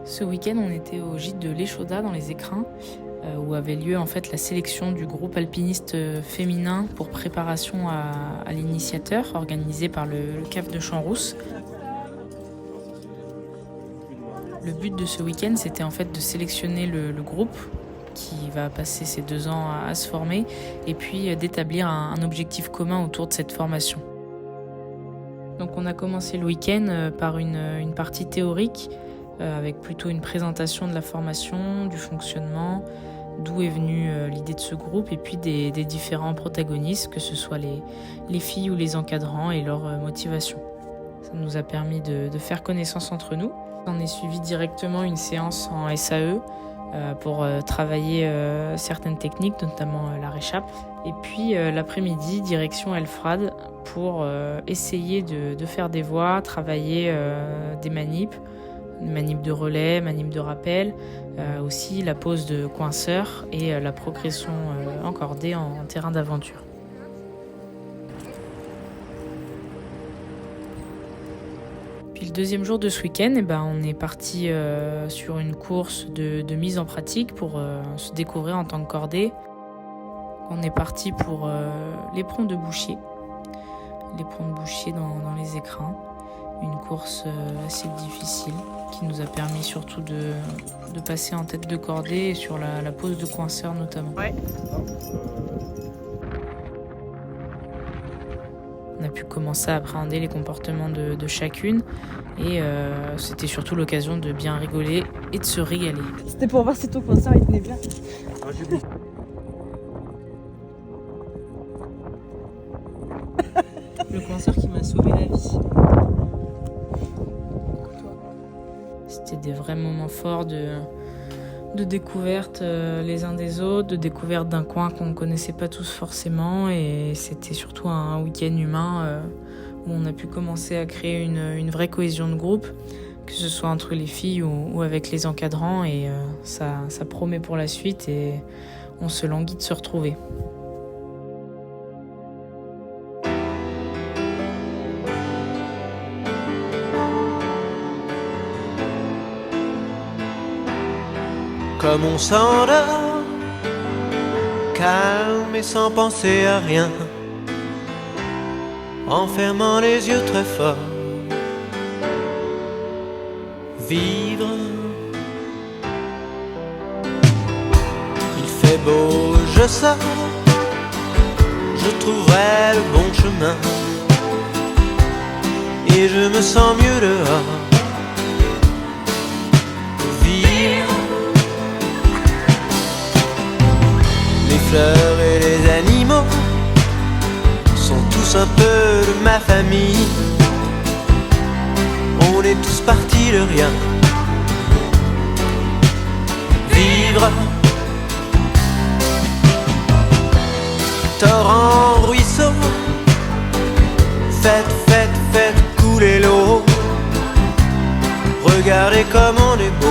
Ce week-end, on était au gîte de l'Échaudat dans les Écrins, où avait lieu en fait la sélection du groupe alpiniste féminin pour préparation à l'initiateur, organisé par le CAF de Champs-Rousses. Le but de ce week-end, c'était en fait de sélectionner le groupe qui va passer ces 2 ans à se former, et puis d'établir un objectif commun autour de cette formation. Donc on a commencé le week-end par une partie théorique, avec plutôt une présentation de la formation, du fonctionnement, d'où est venue l'idée de ce groupe, et puis des différents protagonistes, que ce soit les filles ou les encadrants et leur motivation. Ça nous a permis de faire connaissance entre nous. On est suivi directement une séance en SAE pour travailler certaines techniques, notamment la réchappe. Et puis l'après-midi, direction Elfrade pour essayer de faire des voies, travailler des manips de relais, manips de rappel, aussi la pose de coinceur et la progression encordée en terrain d'aventure. Puis le deuxième jour de ce week-end, on est parti sur une course de mise en pratique pour se découvrir en tant que cordée. On est parti pour l'éperon de Bouchier. L'éperon de Bouchier dans les Écrins. Une course assez difficile qui nous a permis surtout de passer en tête de cordée et sur la pose de coinceur notamment. Ouais. On a pu commencer à appréhender les comportements de chacune et c'était surtout l'occasion de bien rigoler et de se régaler. C'était pour voir si ton coinceur il tenait bien. Le coinceur qui m'a sauvé la vie. C'était des vrais moments forts de découverte les uns des autres, de découverte d'un coin qu'on ne connaissait pas tous forcément, et c'était surtout un week-end humain où on a pu commencer à créer une vraie cohésion de groupe, que ce soit entre les filles ou avec les encadrants, et ça promet pour la suite et on se languit de se retrouver. Comme on s'endort, calme et sans penser à rien, en fermant les yeux très fort. Vivre. Il fait beau, je sors, je trouverai le bon chemin, et je me sens mieux dehors. Les fleurs et les animaux sont tous un peu de ma famille. On est tous partis de rien. Vivre. Torrent, ruisseau, faites couler l'eau. Regardez comme on est beau.